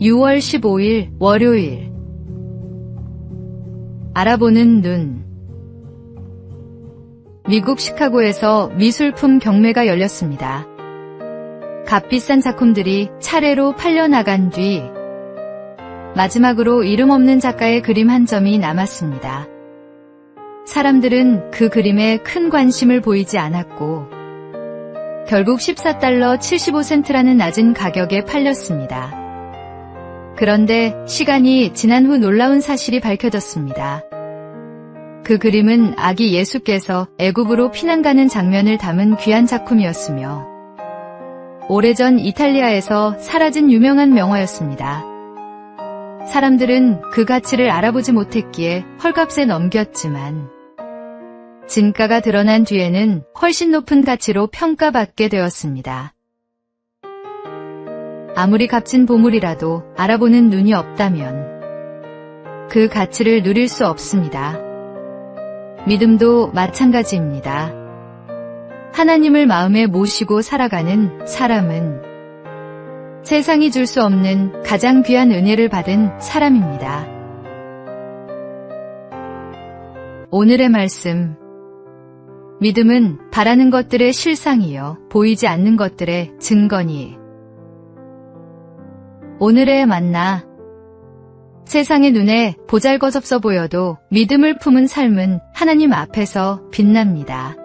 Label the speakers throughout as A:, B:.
A: 6월 15일 월요일. 알아보는 눈. 미국 시카고에서 미술품 경매가 열렸습니다. 값비싼 작품들이 차례로 팔려나간 뒤 마지막으로 이름 없는 작가의 그림 한 점이 남았습니다. 사람들은 그 그림에 큰 관심을 보이지 않았고 결국 14달러 75센트라는 낮은 가격에 팔렸습니다. 그런데 시간이 지난 후 놀라운 사실이 밝혀졌습니다. 그 그림은 아기 예수께서 애굽으로 피난 가는 장면을 담은 귀한 작품이었으며 오래전 이탈리아에서 사라진 유명한 명화였습니다. 사람들은 그 가치를 알아보지 못했기에 헐값에 넘겼지만 진가가 드러난 뒤에는 훨씬 높은 가치로 평가받게 되었습니다. 아무리 값진 보물이라도 알아보는 눈이 없다면 그 가치를 누릴 수 없습니다. 믿음도 마찬가지입니다. 하나님을 마음에 모시고 살아가는 사람은 세상이 줄 수 없는 가장 귀한 은혜를 받은 사람입니다. 오늘의 말씀. 믿음은 바라는 것들의 실상이요 보이지 않는 것들의 증거니. 오늘의 만나. 세상의 눈에 보잘것없어 보여도 믿음을 품은 삶은 하나님 앞에서 빛납니다.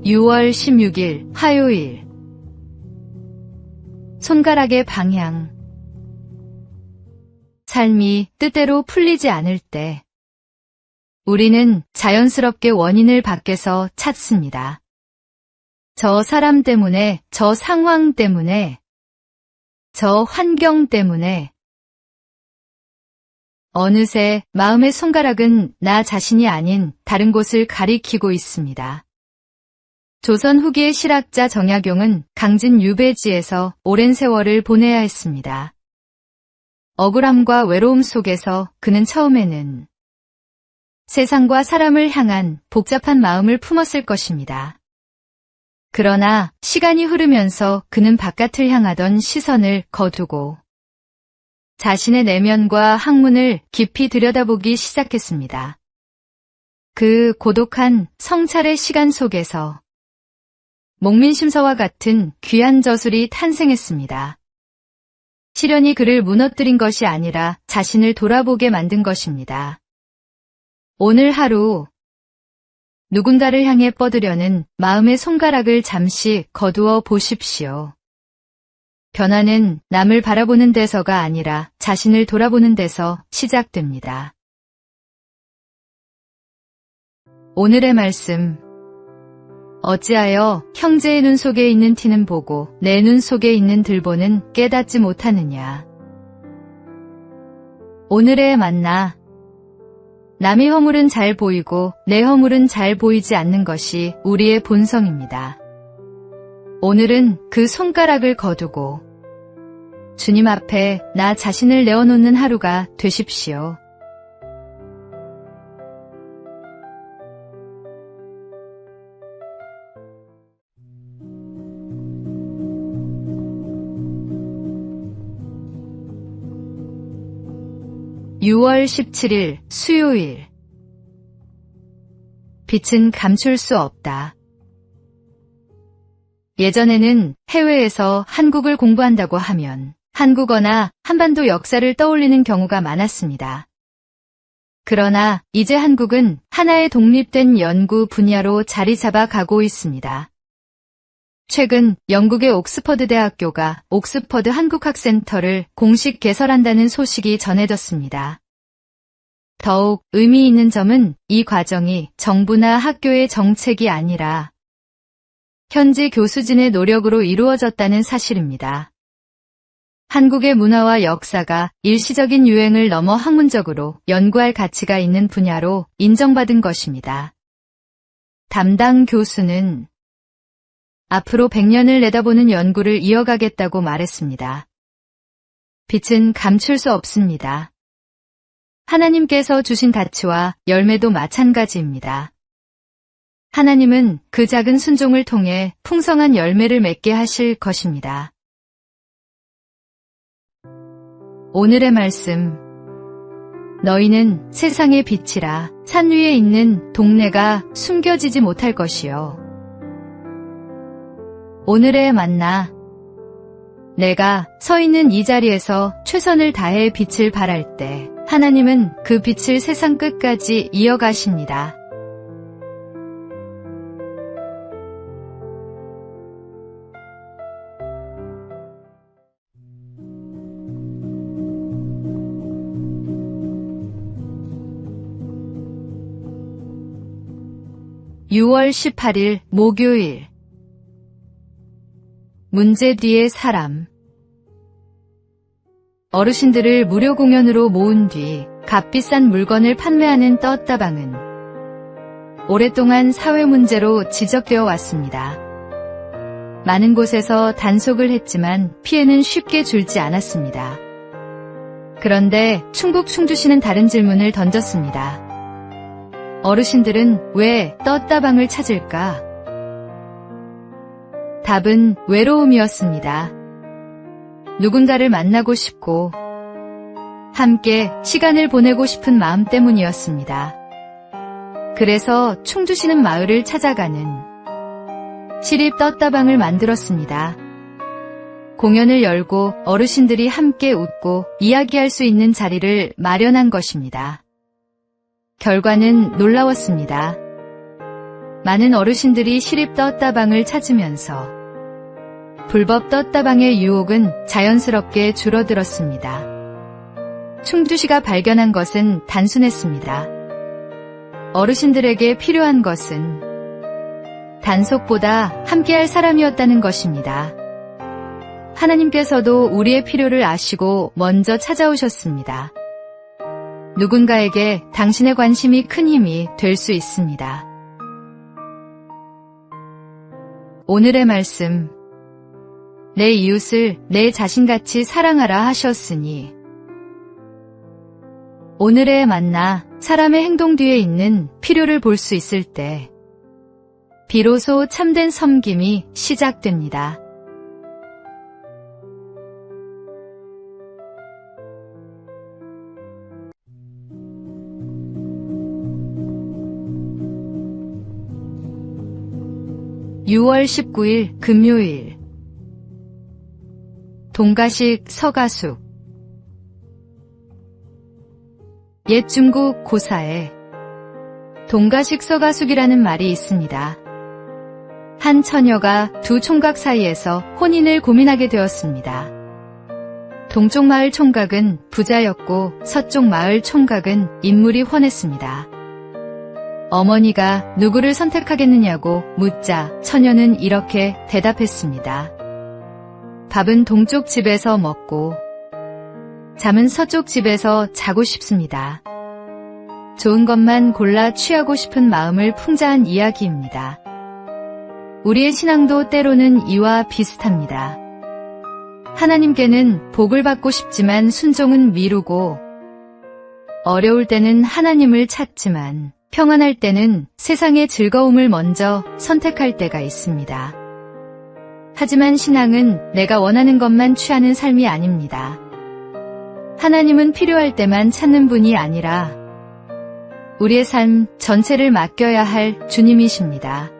A: (6월 16일) 화요일. 손가락의 방향. 삶이 뜻대로 풀리지 않을 때 우리는 자연스럽게 원인을 밖에서 찾습니다. 저 사람 때문에, 저 상황 때문에, 저 환경 때문에. 어느새 마음의 손가락은 나 자신이 아닌 다른 곳을 가리키고 있습니다. 조선 후기의 실학자 정약용은 강진 유배지에서 오랜 세월을 보내야 했습니다. 억울함과 외로움 속에서 그는 처음에는 세상과 사람을 향한 복잡한 마음을 품었을 것입니다. 그러나 시간이 흐르면서 그는 바깥을 향하던 시선을 거두고 자신의 내면과 학문을 깊이 들여다보기 시작했습니다. 그 고독한 성찰의 시간 속에서 목민심서와 같은 귀한 저술이 탄생했습니다. 시련이 그를 무너뜨린 것이 아니라 자신을 돌아보게 만든 것입니다. 오늘 하루 누군가를 향해 뻗으려는 마음의 손가락을 잠시 거두어 보십시오. 변화는 남을 바라보는 데서가 아니라 자신을 돌아보는 데서 시작됩니다. 오늘의 말씀. 어찌하여 형제의 눈 속에 있는 티는 보고 내 눈 속에 있는 들보는 깨닫지 못하느냐. 오늘의 만나. 남의 허물은 잘 보이고 내 허물은 잘 보이지 않는 것이 우리의 본성입니다. 오늘은 그 손가락을 거두고 주님 앞에 나 자신을 내어놓는 하루가 되십시오. (6월 17일) 수요일. 빛은 감출 수 없다. 예전에는 해외에서 한국을 공부한다고 하면 한국어나 한반도 역사를 떠올리는 경우가 많았습니다. 그러나 이제 한국은 하나의 독립된 연구 분야로 자리 잡아 가고 있습니다. 최근 영국의 옥스퍼드 대학교가 옥스퍼드 한국학센터를 공식 개설한다는 소식이 전해졌습니다. 더욱 의미 있는 점은 이 과정이 정부나 학교의 정책이 아니라 현지 교수진의 노력으로 이루어졌다는 사실입니다. 한국의 문화와 역사가 일시적인 유행을 넘어 학문적으로 연구할 가치가 있는 분야로 인정받은 것입니다. 담당 교수는 앞으로 100년을 내다보는 연구를 이어가겠다고 말했습니다. 빛은 감출 수 없습니다. 하나님께서 주신 다치와 열매도 마찬가지입니다. 하나님은 그 작은 순종을 통해 풍성한 열매를 맺게 하실 것입니다. 오늘의 말씀. 너희는 세상의 빛이라. 산 위에 있는 동네가 숨겨지지 못할 것이요. 오늘의 만나. 내가 서 있는 이 자리에서 최선을 다해 빛을 발할 때 하나님은 그 빛을 세상 끝까지 이어가십니다. (6월 18일) 목요일. 문제 뒤의 사람. 어르신들을 무료 공연으로 모은 뒤 값비싼 물건을 판매하는 떴다방은 오랫동안 사회 문제로 지적되어 왔습니다. 많은 곳에서 단속을 했지만 피해는 쉽게 줄지 않았습니다. 그런데 충북 충주시는 다른 질문을 던졌습니다. 어르신들은 왜 떴다방을 찾을까? 답은 외로움이었습니다. 누군가를 만나고 싶고 함께 시간을 보내고 싶은 마음 때문이었습니다. 그래서 충주시는 마을을 찾아가는 시립 떴다방을 만들었습니다. 공연을 열고 어르신들이 함께 웃고 이야기할 수 있는 자리를 마련한 것입니다. 결과는 놀라웠습니다. 많은 어르신들이 시립 떴다방을 찾으면서 불법 떴다방의 유혹은 자연스럽게 줄어들었습니다. 충주시가 발견한 것은 단순했습니다. 어르신들에게 필요한 것은 단속보다 함께할 사람이었다는 것입니다. 하나님께서도 우리의 필요를 아시고 먼저 찾아오셨습니다. 누군가에게 당신의 관심이 큰 힘이 될 수 있습니다. 오늘의 말씀. 내 이웃을 내 자신같이 사랑하라 하셨으니. 오늘의 만나. 사람의 행동 뒤에 있는 필요를 볼 수 있을 때 비로소 참된 섬김이 시작됩니다. (6월 19일) 금요일. 동가식 서가숙. 옛 중국 고사에 동가식 서가숙이라는 말이 있습니다. 한 처녀가 두 총각 사이에서 혼인을 고민하게 되었습니다. 동쪽 마을 총각은 부자였고 서쪽 마을 총각은 인물이 훤했습니다. 어머니가 누구를 선택하겠느냐고 묻자 처녀는 이렇게 대답했습니다. 밥은 동쪽 집에서 먹고 잠은 서쪽 집에서 자고 싶습니다. 좋은 것만 골라 취하고 싶은 마음을 풍자한 이야기입니다. 우리의 신앙도 때로는 이와 비슷합니다. 하나님께는 복을 받고 싶지만 순종은 미루고 어려울 때는 하나님을 찾지만 평안할 때는 세상의 즐거움을 먼저 선택할 때가 있습니다. 하지만 신앙은 내가 원하는 것만 취하는 삶이 아닙니다. 하나님은 필요할 때만 찾는 분이 아니라 우리의 삶 전체를 맡겨야 할 주님이십니다.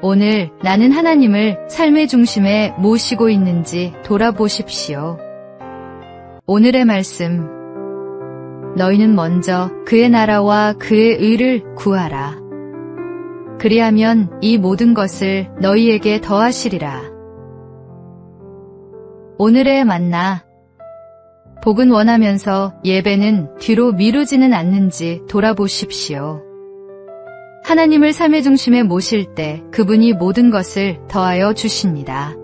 A: 오늘 나는 하나님을 삶의 중심에 모시고 있는지 돌아보십시오. 오늘의 말씀. 너희는 먼저 그의 나라와 그의 의를 구하라. 그리하면 이 모든 것을 너희에게 더하시리라. 오늘의 만나. 복은 원하면서 예배는 뒤로 미루지는 않는지 돌아보십시오. 하나님을 삶의 중심에 모실 때 그분이 모든 것을 더하여 주십니다.